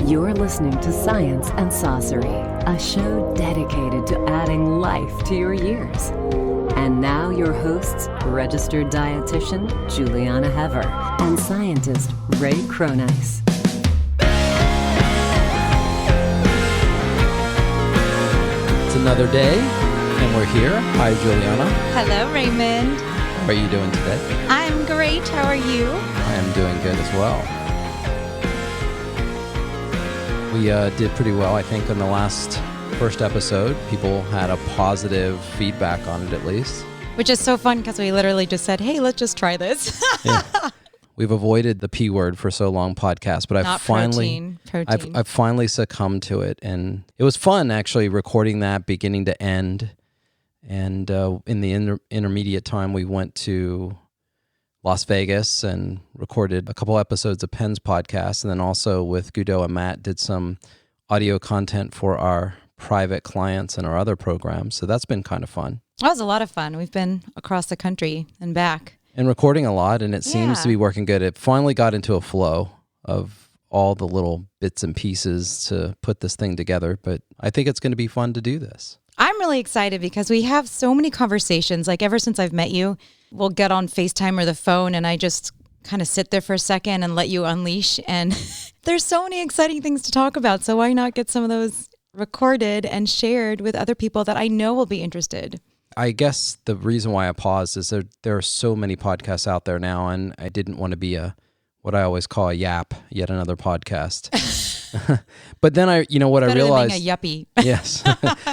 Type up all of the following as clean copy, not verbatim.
You're listening to Science and Saucery, a show dedicated to adding life to your years. And now your hosts, registered dietitian Juliana Hever and scientist Ray Cronice. It's another day, and we're here. Hi, Juliana. Hello, Raymond. How are you doing today? I'm great. How are you? I am doing good as well. We did pretty well, I think, in the first episode. People had a positive feedback on it, at least. Which is so fun because we literally just said, hey, let's just try this. Yeah. We've avoided the P word for so long, podcast, but I've finally succumbed to it. And it was fun, actually, recording that beginning to end. And in the intermediate time, we went to Las Vegas and recorded a couple episodes of Penn's podcast. And then also with Gudo and Matt did some audio content for our private clients and our other programs. So that's been kind of fun. That was a lot of fun. We've been across the country and back. And recording a lot, and it seems to be working good. It finally got into a flow of all the little bits and pieces to put this thing together. But I think it's going to be fun to do this. I'm really excited because we have so many conversations. Like ever since I've met you, we'll get on FaceTime or the phone and I just kind of sit there for a second and let you unleash. And there's so many exciting things to talk about. So why not get some of those recorded and shared with other people that I know will be interested? I guess the reason why I paused is there are so many podcasts out there now, and I didn't want to be what I always call a yap, yet another podcast. But then I realized, than being a yuppie. Yes.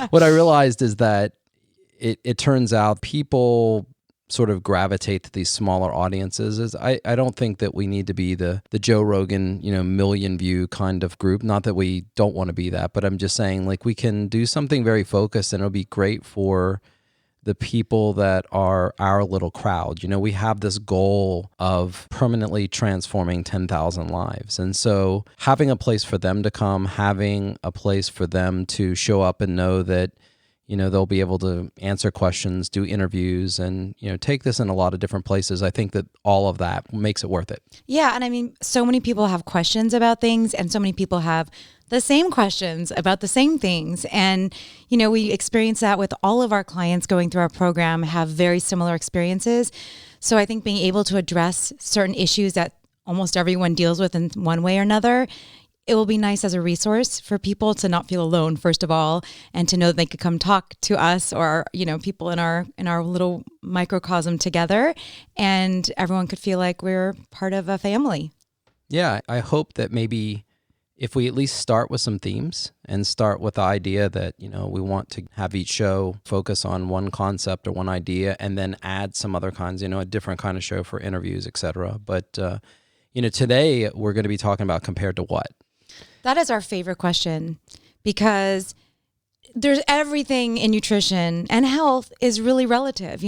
What I realized is that it turns out people sort of gravitate to these smaller audiences. I don't think that we need to be the Joe Rogan, million view kind of group. Not that we don't want to be that, but I'm just saying like we can do something very focused and it'll be great for the people that are our little crowd. We have this goal of permanently transforming 10,000 lives. And so having a place for them to come, having a place for them to show up and know that, they'll be able to answer questions, do interviews, and, take this in a lot of different places. I think that all of that makes it worth it. Yeah. And I mean, so many people have questions about things and so many people have the same questions about the same things. And, we experience that with all of our clients going through our program, have very similar experiences. So I think being able to address certain issues that almost everyone deals with in one way or another, it will be nice as a resource for people to not feel alone, first of all, and to know that they could come talk to us or, people in our little microcosm together, and everyone could feel like we're part of a family. Yeah, I hope that maybe if we at least start with some themes and start with the idea that, we want to have each show focus on one concept or one idea and then add some other kinds, a different kind of show for interviews, etc. But, today we're going to be talking about compared to what? That is our favorite question because there's everything in nutrition and health is really relative.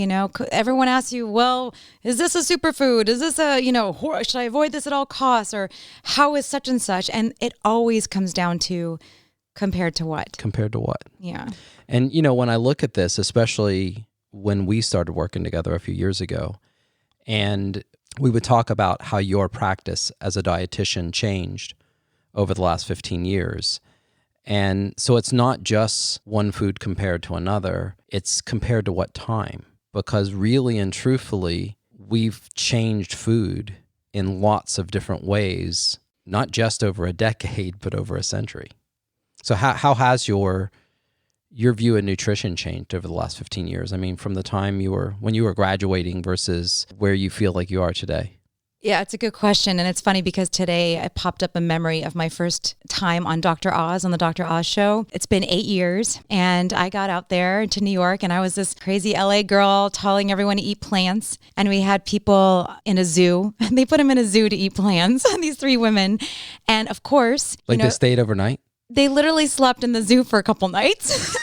Everyone asks you, well, is this a superfood? Is this should I avoid this at all costs? Or how is such and such? And it always comes down to compared to what? Compared to what? Yeah. And, when I look at this, especially when we started working together a few years ago, and we would talk about how your practice as a dietitian changed over the last 15 years. And so it's not just one food compared to another, it's compared to what time? Because really and truthfully, we've changed food in lots of different ways, not just over a decade, but over a century. So how has your view of nutrition changed over the last 15 years? I mean, from the time when you were graduating versus where you feel like you are today? Yeah, it's a good question. And it's funny because today I popped up a memory of my first time on Dr. Oz, on the Dr. Oz show. It's been 8 years and I got out there to New York and I was this crazy LA girl telling everyone to eat plants. And we had people in a zoo. They put them in a zoo to eat plants, these 3 women. And of course, they stayed overnight? They literally slept in the zoo for a couple nights.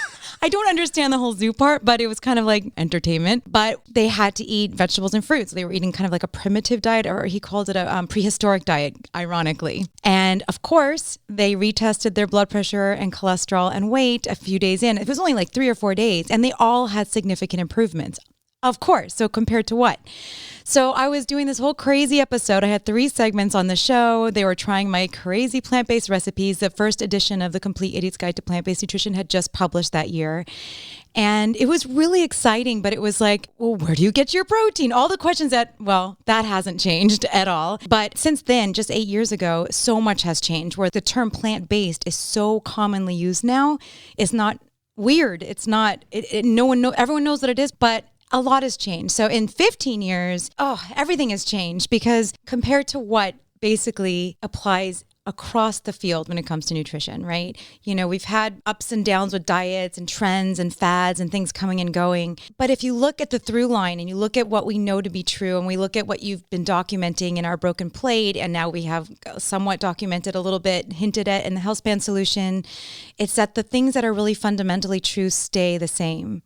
I don't understand the whole zoo part, but it was kind of like entertainment. But they had to eat vegetables and fruits. They were eating kind of like a primitive diet, or he called it a prehistoric diet, ironically. And of course, they retested their blood pressure and cholesterol and weight a few days in. It was only like 3 or 4 days, and they all had significant improvements. Of course. So compared to what? So I was doing this whole crazy episode. I had 3 segments on the show. They were trying my crazy plant-based recipes. The first edition of the Complete Idiot's Guide to Plant-Based Nutrition had just published that year. And it was really exciting, but it was like, well, where do you get your protein? All the questions that hasn't changed at all. But since then, just 8 years ago, so much has changed where the term plant-based is so commonly used now. It's not weird. It's not, everyone knows what it is, but a lot has changed. So in 15 years, everything has changed because compared to what basically applies across the field when it comes to nutrition, right? You know, we've had ups and downs with diets and trends and fads and things coming and going. But if you look at the through line and you look at what we know to be true and we look at what you've been documenting in our broken plate, and now we have somewhat documented a little bit, hinted at in the health span solution, it's that the things that are really fundamentally true stay the same.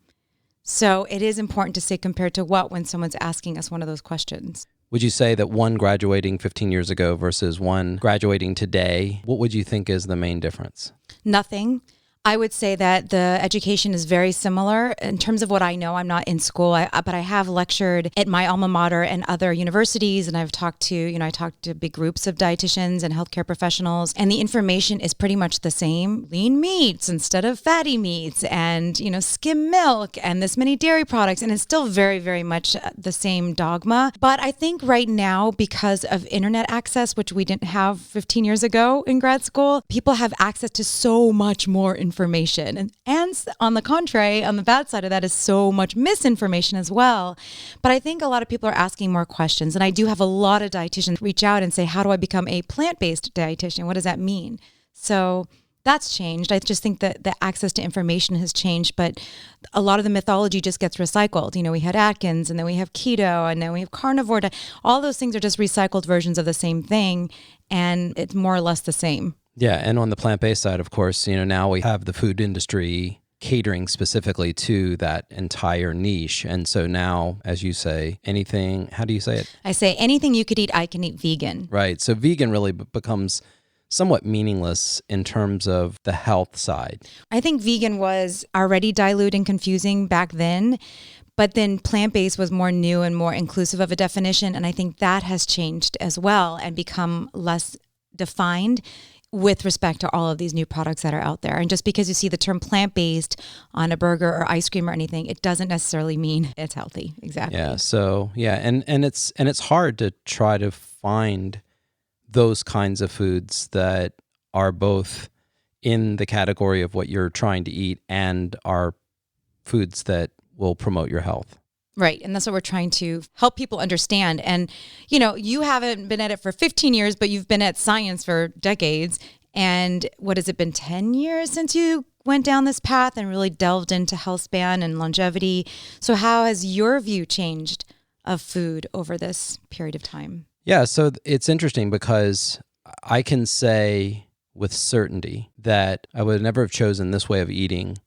So it is important to say compared to what when someone's asking us one of those questions. Would you say that one graduating 15 years ago versus one graduating today, what would you think is the main difference? Nothing. I would say that the education is very similar in terms of what I know. I'm not in school, but I have lectured at my alma mater and other universities, and I've talked to big groups of dietitians and healthcare professionals, and the information is pretty much the same. Lean meats instead of fatty meats, and skim milk, and this many dairy products, and it's still very, very much the same dogma. But I think right now, because of internet access, which we didn't have 15 years ago in grad school, people have access to so much more information. And on the contrary, on the bad side of that is so much misinformation as well. But I think a lot of people are asking more questions. And I do have a lot of dietitians reach out and say, how do I become a plant-based dietitian? What does that mean? So that's changed. I just think that the access to information has changed, but a lot of the mythology just gets recycled. We had Atkins, and then we have keto, and then we have carnivore. All those things are just recycled versions of the same thing, and it's more or less the same. Yeah, and on the plant-based side, of course, now we have the food industry catering specifically to that entire niche. And so now, as you say, anything, how do you say it? I say anything you could eat, I can eat vegan. Right. So vegan really becomes somewhat meaningless in terms of the health side. I think vegan was already dilute and confusing back then. But then plant-based was more new and more inclusive of a definition. And I think that has changed as well and become less defined with respect to all of these new products that are out there. And just because you see the term plant-based on a burger or ice cream or anything, it doesn't necessarily mean it's healthy. Exactly. Yeah. So and it's hard to try to find those kinds of foods that are both in the category of what you're trying to eat and are foods that will promote your health. Right. And that's what we're trying to help people understand. And, you haven't been at it for 15 years, but you've been at science for decades. And what has it been, 10 years since you went down this path and really delved into health span and longevity? So how has your view changed of food over this period of time? Yeah. So it's interesting because I can say with certainty that I would never have chosen this way of eating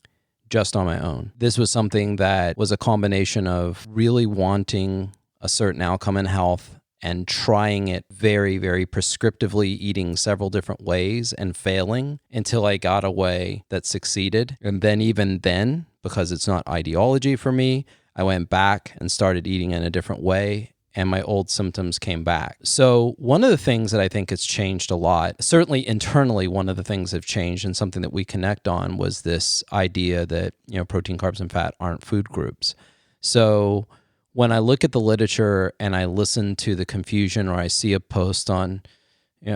just on my own. This was something that was a combination of really wanting a certain outcome in health and trying it very, very prescriptively, eating several different ways and failing until I got a way that succeeded. And then even then, because it's not ideology for me, I went back and started eating in a different way, and my old symptoms came back. So one of the things that I think has changed a lot, certainly internally, one of the things that have changed and something that we connect on was this idea that, protein, carbs, and fat aren't food groups. So when I look at the literature and I listen to the confusion, or I see a post on,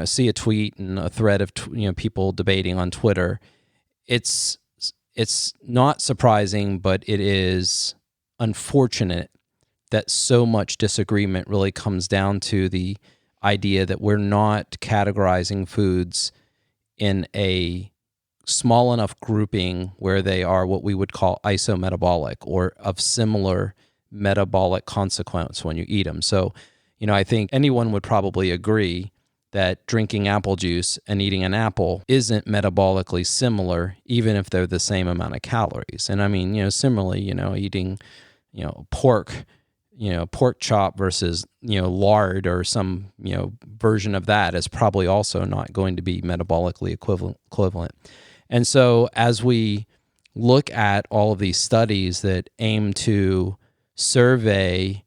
see a tweet and a thread of, people debating on Twitter, it's not surprising, but it is unfortunate that so much disagreement really comes down to the idea that we're not categorizing foods in a small enough grouping where they are what we would call isometabolic or of similar metabolic consequence when you eat them. So, I think anyone would probably agree that drinking apple juice and eating an apple isn't metabolically similar, even if they're the same amount of calories. And I mean, similarly, eating, pork chop versus, lard or some, version of that is probably also not going to be metabolically equivalent. And so as we look at all of these studies that aim to survey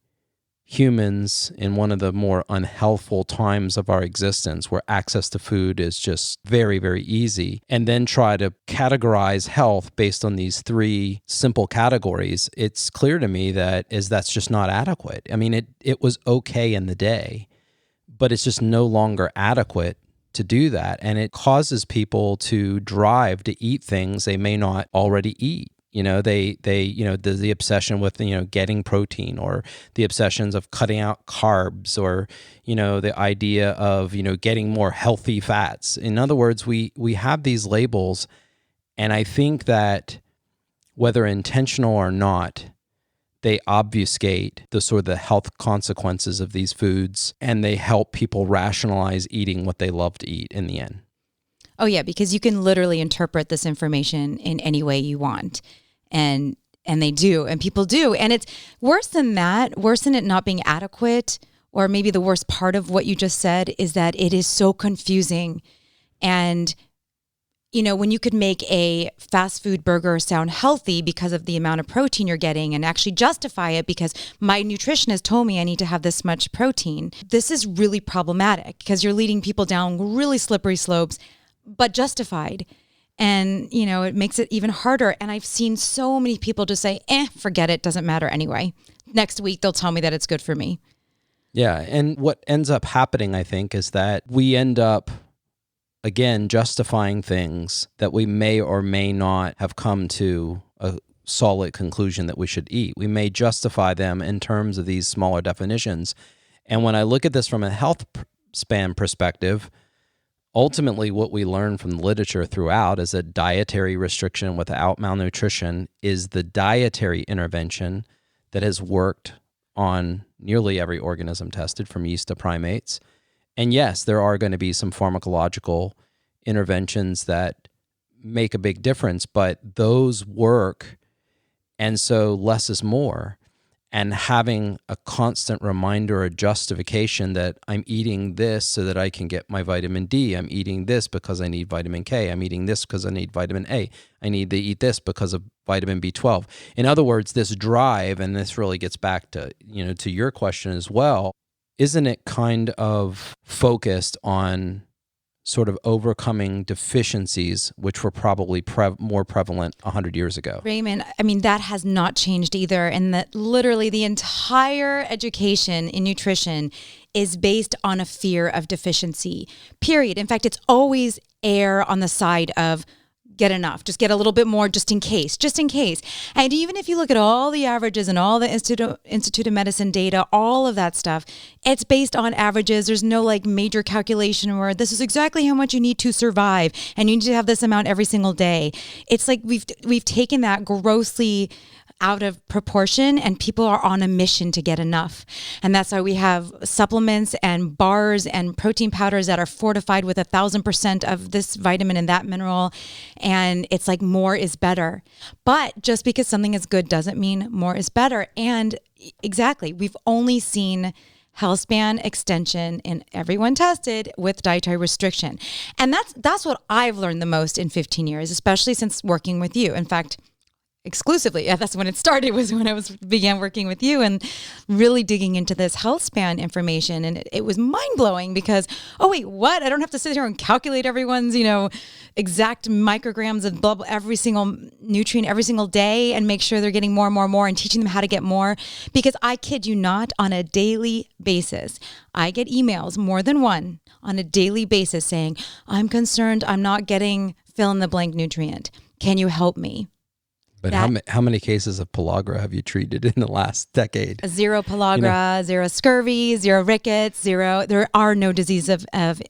humans in one of the more unhealthful times of our existence where access to food is just very, very easy, and then try to categorize health based on these three simple categories, it's clear to me that's just not adequate. I mean, it was okay in the day, but it's just no longer adequate to do that. And it causes people to drive to eat things they may not already eat. The obsession with, getting protein, or the obsessions of cutting out carbs, or, the idea of, getting more healthy fats. In other words, we have these labels, and I think that whether intentional or not, they obfuscate the sort of the health consequences of these foods, and they help people rationalize eating what they love to eat in the end. Oh yeah, because you can literally interpret this information in any way you want. And they do, and people do. And it's worse than that, worse than it not being adequate, or maybe the worst part of what you just said is that it is so confusing. And, when you could make a fast food burger sound healthy because of the amount of protein you're getting, and actually justify it because my nutritionist told me I need to have this much protein, this is really problematic because you're leading people down really slippery slopes, but justified. And, it makes it even harder. And I've seen so many people just say, forget it, doesn't matter anyway. Next week, they'll tell me that it's good for me. Yeah. And what ends up happening, I think, is that we end up, again, justifying things that we may or may not have come to a solid conclusion that we should eat. We may justify them in terms of these smaller definitions. And when I look at this from a health span perspective, ultimately, what we learn from the literature throughout is that dietary restriction without malnutrition is the dietary intervention that has worked on nearly every organism tested, from yeast to primates. And yes, there are going to be some pharmacological interventions that make a big difference, but those work, and so less is more. And having a constant reminder or justification that I'm eating this so that I can get my vitamin D. I'm eating this because I need vitamin K. I'm eating this because I need vitamin A. I need to eat this because of vitamin B12. In other words, this drive, and this really gets back to, to your question as well, isn't it kind of focused on sort of overcoming deficiencies, which were probably more prevalent 100 years ago? Raymond, I mean, that has not changed either. And that literally the entire education in nutrition is based on a fear of deficiency, period. In fact, it's always err on the side of get enough, just get a little bit more just in case. And even if you look at all the averages and all the Institute of Medicine data, all of that stuff, it's based on averages. There's no major calculation where this is exactly how much you need to survive and you need to have this amount every single day. It's like we've taken that grossly out of proportion, and people are on a mission to get enough. And that's why we have supplements and bars and protein powders that are fortified with 1,000% of this vitamin and that mineral. And it's like more is better. But just because something is good doesn't mean more is better. And exactly, we've only seen health span extension in everyone tested with dietary restriction. And that's what I've learned the most in 15 years, especially since working with you. In fact, exclusively. Yeah, that's when it started, was when I began working with you and really digging into this health span information. And it was mind blowing because, oh wait, what? I don't have to sit here and calculate everyone's, exact micrograms of blah, blah, every single nutrient every single day and make sure they're getting more and more and more and teaching them how to get more. Because I kid you not, on a daily basis, I get emails, more than one, on a daily basis saying, I'm concerned I'm not getting fill in the blank nutrient. Can you help me? But how many cases of pellagra have you treated in the last decade? Zero pellagra, zero scurvy, zero rickets, zero. There are no diseases of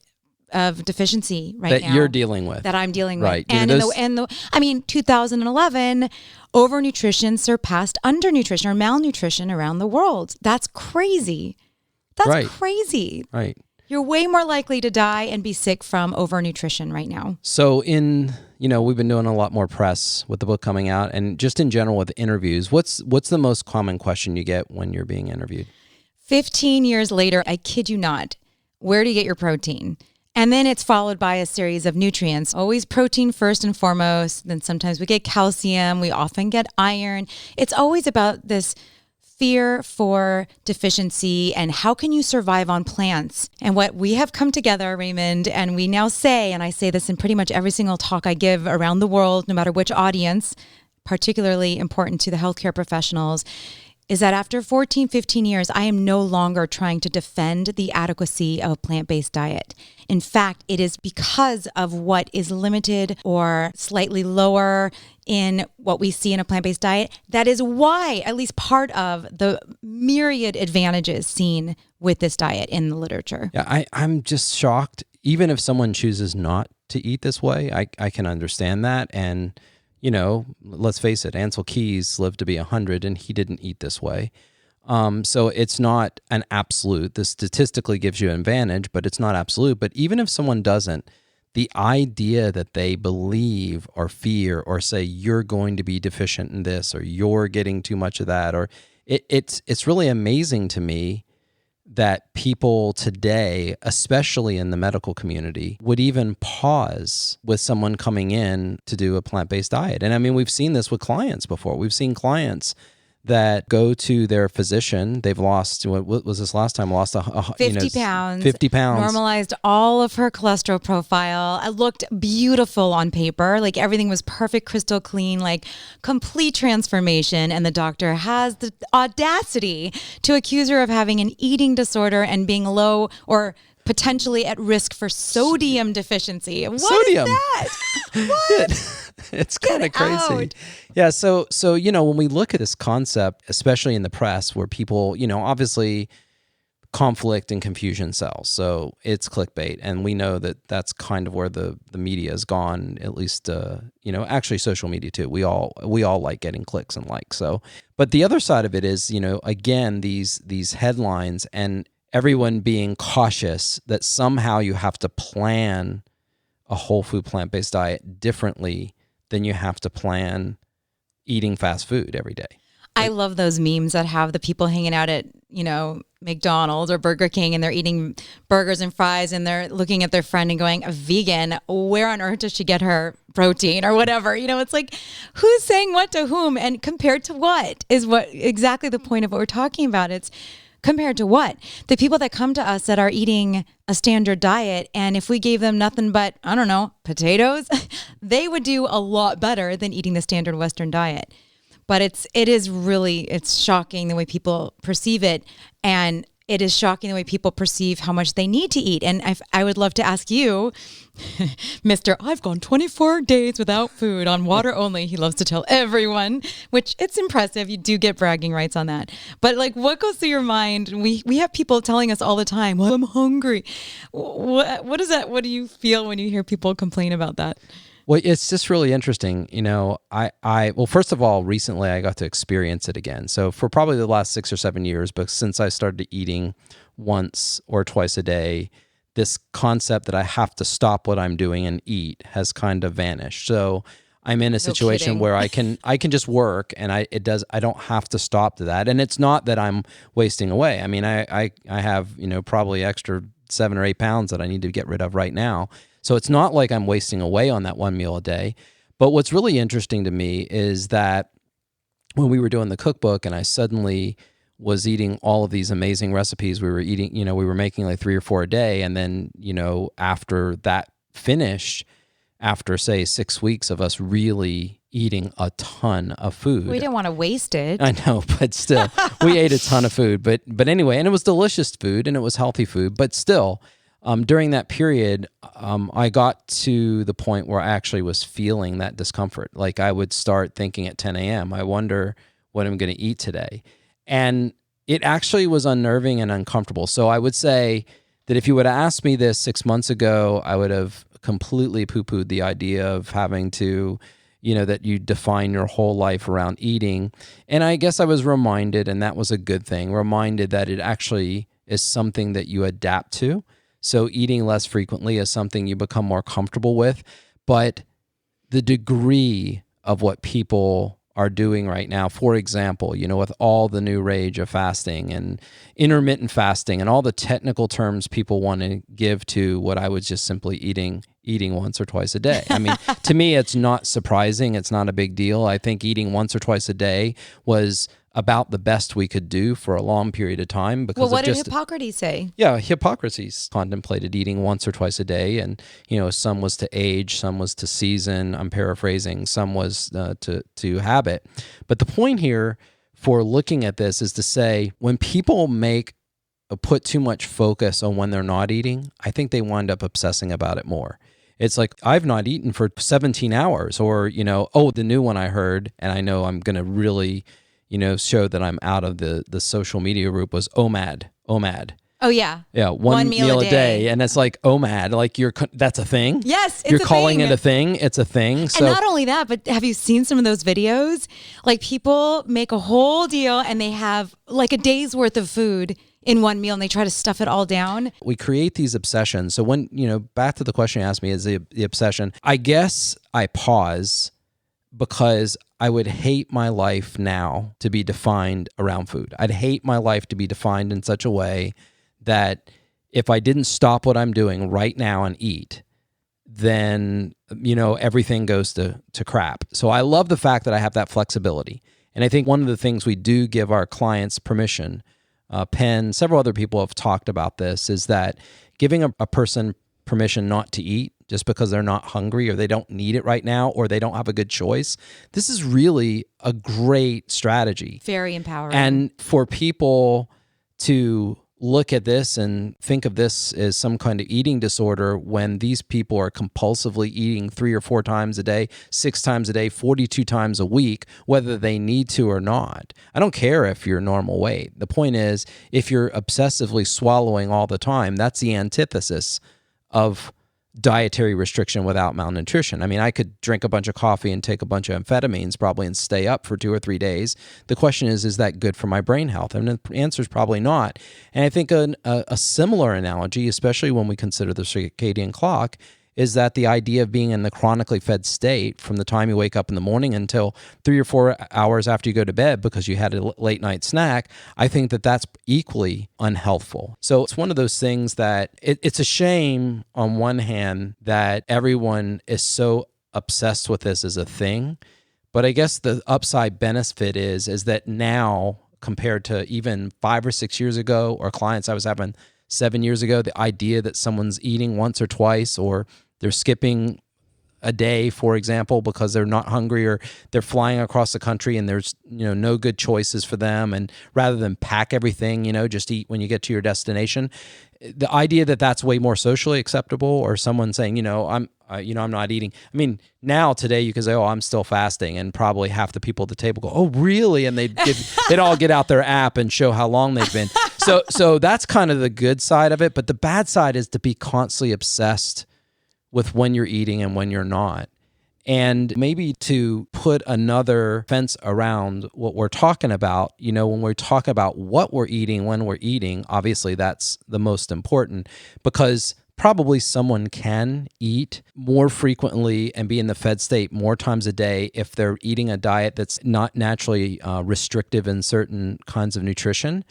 deficiency right now that you're dealing with. That I'm dealing right. with. And 2011, overnutrition surpassed undernutrition or malnutrition around the world. That's crazy. That's crazy. Right. You're way more likely to die and be sick from overnutrition right now. So we've been doing a lot more press with the book coming out, and just in general with interviews, what's the most common question you get when you're being interviewed? 15 years later, I kid you not, where do you get your protein? And then it's followed by a series of nutrients, always protein first and foremost. Then sometimes we get calcium. We often get iron. It's always about this fear for deficiency and how can you survive on plants. And what we have come together, Raymond, and we now say, and I say this in pretty much every single talk I give around the world, no matter which audience, particularly important to the healthcare professionals, is that after 14, 15 years, I am no longer trying to defend the adequacy of a plant-based diet. In fact, it is because of what is limited or slightly lower in what we see in a plant-based diet. That is why, at least part of the myriad advantages seen with this diet in the literature. Yeah, I'm just shocked. Even if someone chooses not to eat this way, I can understand that. And you know, let's face it, Ansel Keys lived to be 100 and he didn't eat this way. So it's not an absolute. This statistically gives you an advantage, but it's not absolute. But even if someone doesn't, the idea that they believe or fear or say you're going to be deficient in this or you're getting too much of that, or it's really amazing to me that people today, especially in the medical community, would even pause with someone coming in to do a plant-based diet. And I mean, we've seen this with clients before. We've seen clients that go to their physician. They've lost, what was this last time? Lost 50 pounds. 50 pounds. Normalized all of her cholesterol profile. It looked beautiful on paper. Like everything was perfect, crystal clean, like complete transformation. And the doctor has the audacity to accuse her of having an eating disorder and being low or potentially at risk for sodium deficiency. What Sodium. is that? What? It's kind of crazy. Out. Yeah. So, you know, when we look at this concept, especially in the press where people, you know, obviously conflict and confusion sells. So it's clickbait. And we know that that's kind of where the media has gone, at least, you know, actually social media too. We all like getting clicks and likes. So, but the other side of it is, you know, again, these headlines and everyone being cautious that somehow you have to plan a whole food plant-based diet differently than you have to plan eating fast food every day. I love those memes that have the people hanging out at, you know, McDonald's or Burger King and they're eating burgers and fries and they're looking at their friend and going, a vegan, where on earth does she get her protein or whatever? You know, it's like, who's saying what to whom and compared to what is what exactly the point of what we're talking about. It's compared to what? The people that come to us that are eating a standard diet, and if we gave them nothing but, I don't know, potatoes, they would do a lot better than eating the standard Western diet. But it's shocking the way people perceive it. And it is shocking the way people perceive how much they need to eat. And I would love to ask you, Mr. I've gone 24 days without food on water only. He loves to tell everyone, which it's impressive. You do get bragging rights on that. But like, what goes through your mind? We have people telling us all the time, well, I'm hungry. What is that? What do you feel when you hear people complain about that? Well, it's just really interesting. You know, well, first of all, recently I got to experience it again. So for probably the last 6 or 7 years, but since I started eating once or twice a day, this concept that I have to stop what I'm doing and eat has kind of vanished. So I'm in a situation where I can just work and I don't have to stop to that. And it's not that I'm wasting away. I mean, I have, you know, probably extra 7 or 8 pounds that I need to get rid of right now. So it's not like I'm wasting away on that one meal a day. But what's really interesting to me is that when we were doing the cookbook and I suddenly was eating all of these amazing recipes, we were making like 3 or 4 a day. And then, you know, after that finished, after say 6 weeks of us really eating a ton of food. We didn't want to waste it. I know, but still, we ate a ton of food. But anyway, and it was delicious food and it was healthy food, but still, during that period, I got to the point where I actually was feeling that discomfort. Like I would start thinking at 10 a.m., I wonder what I'm going to eat today. And it actually was unnerving and uncomfortable. So I would say that if you would have asked me this 6 months ago, I would have completely poo-pooed the idea of having to, you know, that you define your whole life around eating. And I guess I was reminded, and that was a good thing, reminded that it actually is something that you adapt to. So eating less frequently is something you become more comfortable with. But the degree of what people are doing right now, for example, you know, with all the new rage of fasting and intermittent fasting and all the technical terms people want to give to what I was just simply eating once or twice a day. I mean, to me, it's not surprising. It's not a big deal. I think eating once or twice a day was about the best we could do for a long period of time because Well, what of did Hippocrates say? Yeah, Hippocrates contemplated eating once or twice a day, and some was to age, some was to season. I'm paraphrasing. Some was to habit. But the point here for looking at this is to say when people put too much focus on when they're not eating, I think they wind up obsessing about it more. It's like, I've not eaten for 17 hours, or the new one I heard, and I know I'm going to really show that I'm out of the social media group was OMAD. Oh yeah. Yeah, one meal a day. And it's like OMAD, like that's a thing? Yes, it's You're a calling thing. it a thing? It's a thing. So, and not only that, but have you seen some of those videos? Like people make a whole deal and they have like a day's worth of food in one meal and they try to stuff it all down. We create these obsessions. So when, back to the question you asked me, is the obsession, I guess I pause because I would hate my life now to be defined around food. I'd hate my life to be defined in such a way that if I didn't stop what I'm doing right now and eat, then, everything goes to crap. So I love the fact that I have that flexibility. And I think one of the things we do give our clients permission, Penn, several other people have talked about this, is that giving a person permission not to eat just because they're not hungry or they don't need it right now or they don't have a good choice. This is really a great strategy. Very empowering. And for people to look at this and think of this as some kind of eating disorder when these people are compulsively eating 3 or 4 times a day, 6 times a day, 42 times a week, whether they need to or not. I don't care if you're normal weight. The point is, if you're obsessively swallowing all the time, that's the antithesis of dietary restriction without malnutrition. I mean, I could drink a bunch of coffee and take a bunch of amphetamines probably and stay up for 2 or 3 days. The question is that good for my brain health? And the answer is probably not. And I think a similar analogy, especially when we consider the circadian clock, is that the idea of being in the chronically fed state from the time you wake up in the morning until 3 or 4 hours after you go to bed because you had a late night snack, I think that that's equally unhealthful. So it's one of those things that it's a shame on one hand that everyone is so obsessed with this as a thing. But I guess the upside benefit is that now compared to even 5 or 6 years ago or clients I was having 7 years ago, the idea that someone's eating once or twice or they're skipping a day, for example, because they're not hungry or they're flying across the country and there's no good choices for them. And rather than pack everything, just eat when you get to your destination. The idea that that's way more socially acceptable, or someone saying, I'm not eating. I mean, now today you can say, oh, I'm still fasting, and probably half the people at the table go, oh, really? And they'd all get out their app and show how long they've been. So that's kind of the good side of it. But the bad side is to be constantly obsessed with when you're eating and when you're not. And maybe to put another fence around what we're talking about, when we talk about what we're eating, when we're eating, obviously that's the most important, because probably someone can eat more frequently and be in the fed state more times a day if they're eating a diet that's not naturally restrictive in certain kinds of nutrition.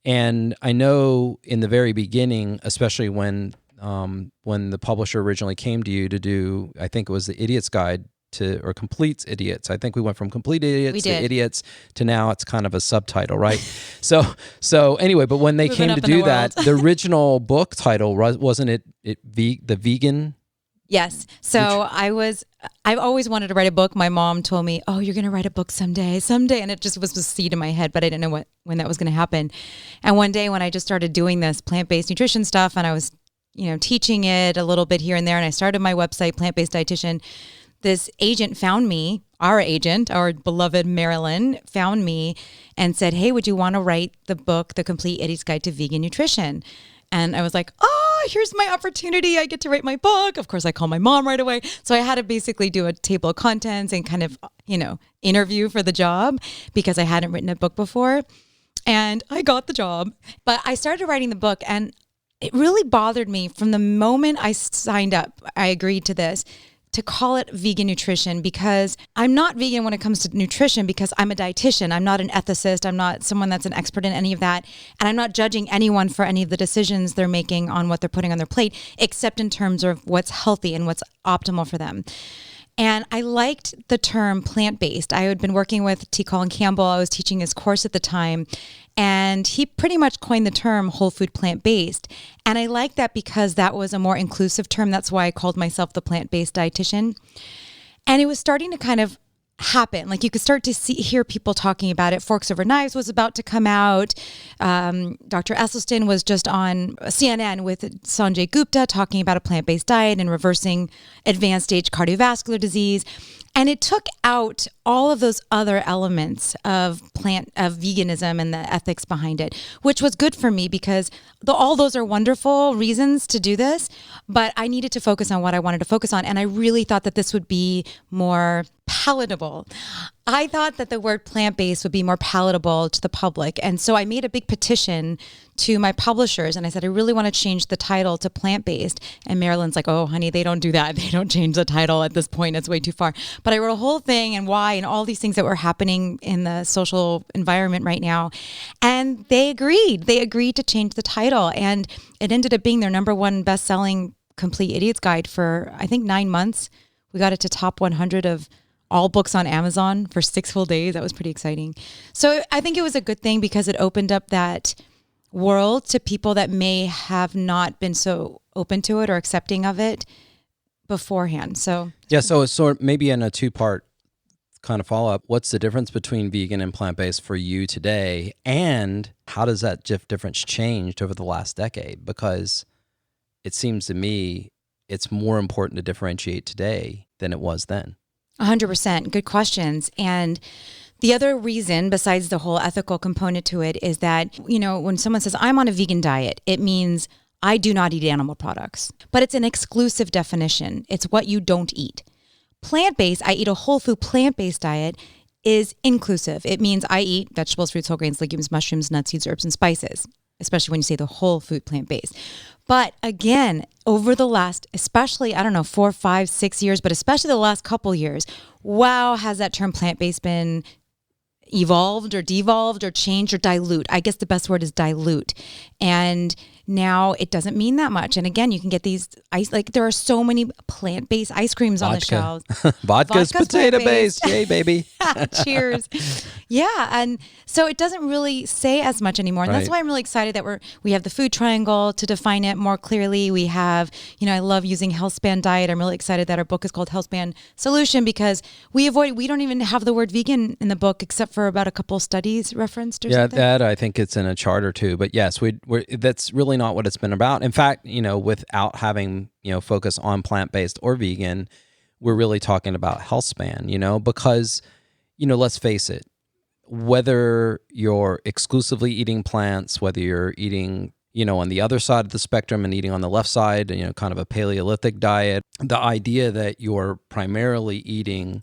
And I know in the very beginning, especially when the publisher originally came to you to do, I think it was the Idiot's Guide or Complete Idiots. I think we went from Complete Idiots to Idiots to now it's kind of a subtitle, right? So anyway, but when they came to do that, the original book title, wasn't it the Vegan? Yes. So I've always wanted to write a book. My mom told me, oh, you're going to write a book someday. And it just was a seed in my head, but I didn't know when that was going to happen. And one day when I just started doing this plant-based nutrition stuff and I was teaching it a little bit here and there. And I started my website, Plant-Based Dietitian. This agent found me, our beloved Marilyn, found me and said, hey, would you want to write the book, The Complete Idiot's Guide to Vegan Nutrition? And I was like, oh, here's my opportunity. I get to write my book. Of course, I called my mom right away. So I had to basically do a table of contents and kind of, interview for the job because I hadn't written a book before. And I got the job. But I started writing the book and it really bothered me from the moment I signed up. I agreed to this, to call it vegan nutrition, because I'm not vegan when it comes to nutrition because I'm a dietitian. I'm not an ethicist. I'm not someone that's an expert in any of that. And I'm not judging anyone for any of the decisions they're making on what they're putting on their plate, except in terms of what's healthy and what's optimal for them. And I liked the term plant-based. I had been working with T. Colin Campbell. I was teaching his course at the time, and he pretty much coined the term whole food plant-based. And I like that because that was a more inclusive term. That's why I called myself the plant-based dietitian. And it was starting to kind of happen. Like you could start to hear people talking about it. Forks Over Knives was about to come out. Dr. Esselstyn was just on CNN with Sanjay Gupta talking about a plant-based diet and reversing advanced stage cardiovascular disease. And it took out all of those other elements of veganism and the ethics behind it, which was good for me because all those are wonderful reasons to do this, but I needed to focus on what I wanted to focus on. And I really thought that this would be more palatable. I thought that the word plant-based would be more palatable to the public. And so I made a big petition to my publishers and I said, I really want to change the title to plant-based. And Marilyn's like, oh, honey, they don't do that. They don't change the title at this point. It's way too far. But I wrote a whole thing and why and all these things that were happening in the social environment right now. And they agreed. They agreed to change the title. And it ended up being their number one best-selling Complete Idiot's Guide for, I think, 9 months. We got it to top 100 of all books on Amazon for 6 full days. That was pretty exciting. So I think it was a good thing because it opened up that world to people that may have not been so open to it or accepting of it beforehand. So yeah, so maybe in a 2-part kind of follow-up, what's the difference between vegan and plant-based for you today? And how does that difference changed over the last decade? Because it seems to me it's more important to differentiate today than it was then. 100%. Good questions. And the other reason, besides the whole ethical component to it, is that, when someone says, I'm on a vegan diet, it means I do not eat animal products. But it's an exclusive definition. It's what you don't eat. Plant-based, I eat a whole food plant-based diet, is inclusive. It means I eat vegetables, fruits, whole grains, legumes, mushrooms, nuts, seeds, herbs, and spices, especially when you say the whole food plant-based. But again, over the last, especially, 4, 5, 6 years, but especially the last couple years, wow, has that term plant-based been evolved or devolved or changed or dilute? I guess the best word is dilute. And now it doesn't mean that much. And again, you can get these there are so many plant-based ice creams on the shelves. Vodka's potato-based. Yay, baby. Cheers. Yeah. And so it doesn't really say as much anymore. And that's why I'm really excited that we have the food triangle to define it more clearly. We have, I love using HealthSpan diet. I'm really excited that our book is called HealthSpan Solution because we don't even have the word vegan in the book except for about a couple studies referenced or something. Yeah, that I think it's in a chart or two. But yes, that's really not what it's been about. In fact, without having, focus on plant-based or vegan, we're really talking about HealthSpan, because, let's face it, whether you're exclusively eating plants, whether you're eating, on the other side of the spectrum and eating on the left side, kind of a Paleolithic diet, the idea that you're primarily eating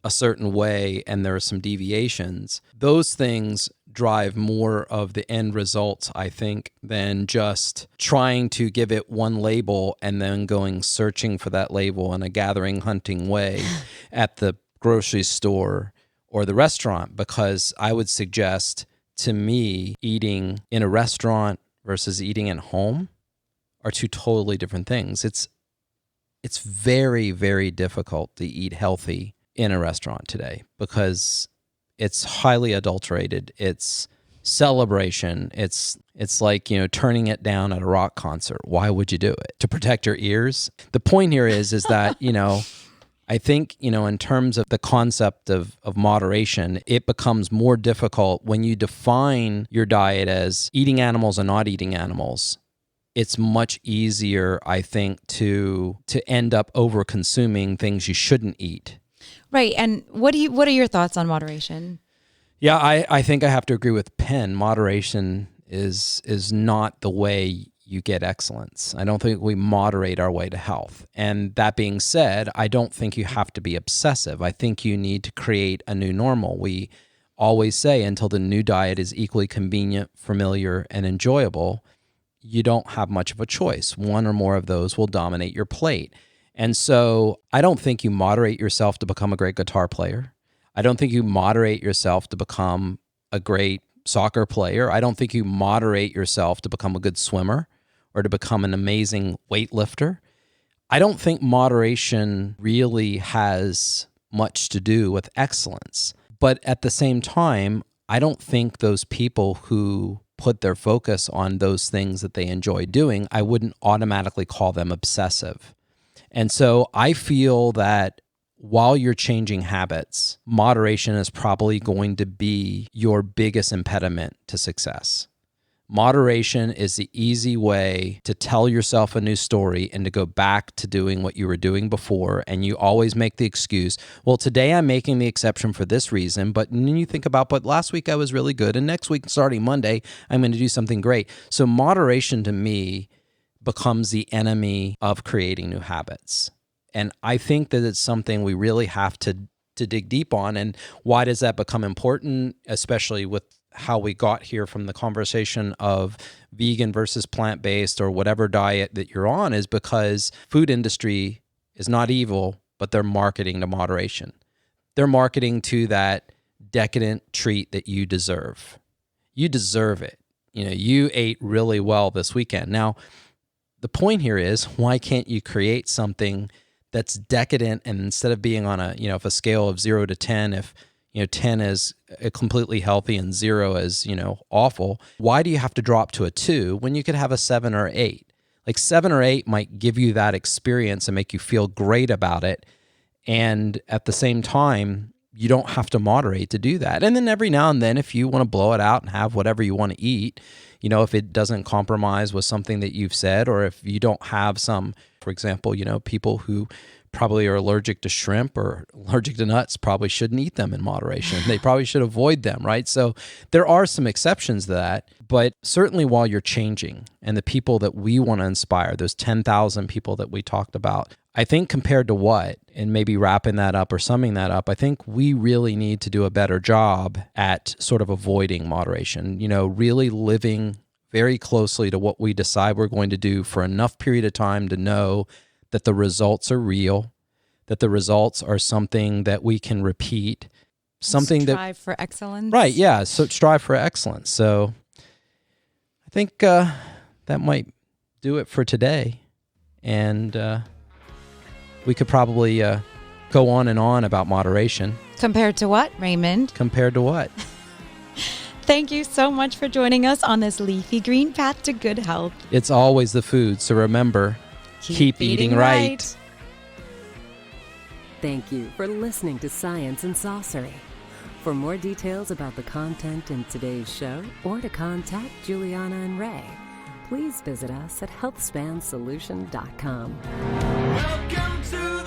a certain way and there are some deviations, those things drive more of the end results, I think, than just trying to give it one label and then going searching for that label in a gathering hunting way at the grocery store or the restaurant. Because I would suggest, to me, eating in a restaurant versus eating at home are two totally different things. It's very, very difficult to eat healthy in a restaurant today because it's highly adulterated. It's celebration. It's like, turning it down at a rock concert. Why would you do it? To protect your ears? The point here is that, I think, in terms of the concept of moderation, it becomes more difficult when you define your diet as eating animals and not eating animals. It's much easier, I think, to end up over consuming things you shouldn't eat. Right. And what are your thoughts on moderation? Yeah, I think I have to agree with Penn. Moderation is not the way you get excellence. I don't think we moderate our way to health. And that being said, I don't think you have to be obsessive. I think you need to create a new normal. We always say until the new diet is equally convenient, familiar, and enjoyable, you don't have much of a choice. One or more of those will dominate your plate. And so I don't think you moderate yourself to become a great guitar player. I don't think you moderate yourself to become a great soccer player. I don't think you moderate yourself to become a good swimmer or to become an amazing weightlifter. I don't think moderation really has much to do with excellence. But at the same time, I don't think those people who put their focus on those things that they enjoy doing, I wouldn't automatically call them obsessive. And so I feel that while you're changing habits, moderation is probably going to be your biggest impediment to success. Moderation is the easy way to tell yourself a new story and to go back to doing what you were doing before. And you always make the excuse, well, today I'm making the exception for this reason. But then you think about, but last week I was really good. And next week, starting Monday, I'm going to do something great. So moderation to me becomes the enemy of creating new habits. And I think that it's something we really have to dig deep on. And why does that become important, especially with how we got here from the conversation of vegan versus plant-based or whatever diet that you're on, is because food industry is not evil, but they're marketing to moderation. They're marketing to that decadent treat that you deserve. You deserve it. You ate really well this weekend. Now, the point here is, why can't you create something that's decadent, and instead of being on a, if a scale of 0 to 10, if 10 is completely healthy and 0 is, awful, why do you have to drop to a 2 when you could have a 7 or 8? Like 7 or 8 might give you that experience and make you feel great about it. And at the same time, you don't have to moderate to do that. And then every now and then, if you want to blow it out and have whatever you want to eat, if it doesn't compromise with something that you've said, or if you don't have some, for example, people who probably are allergic to shrimp or allergic to nuts probably shouldn't eat them in moderation. They probably should avoid them, right? So there are some exceptions to that, but certainly while you're changing, and the people that we want to inspire, those 10,000 people that we talked about, I think compared to what, and maybe wrapping that up or summing that up, I think we really need to do a better job at sort of avoiding moderation, really living very closely to what we decide we're going to do for enough period of time to know that the results are real, that the results are something that we can repeat, strive for excellence. Right, yeah, so strive for excellence. So I think that might do it for today. And we could probably go on and on about moderation. Compared to what, Raymond? Compared to what? Thank you so much for joining us on this leafy green path to good health. It's always the food, so remember, keep eating right. Thank you for listening to Science and Saucery. For more details about the content in today's show, or to contact Juliana and Ray, please visit us at healthspansolution.com. Welcome to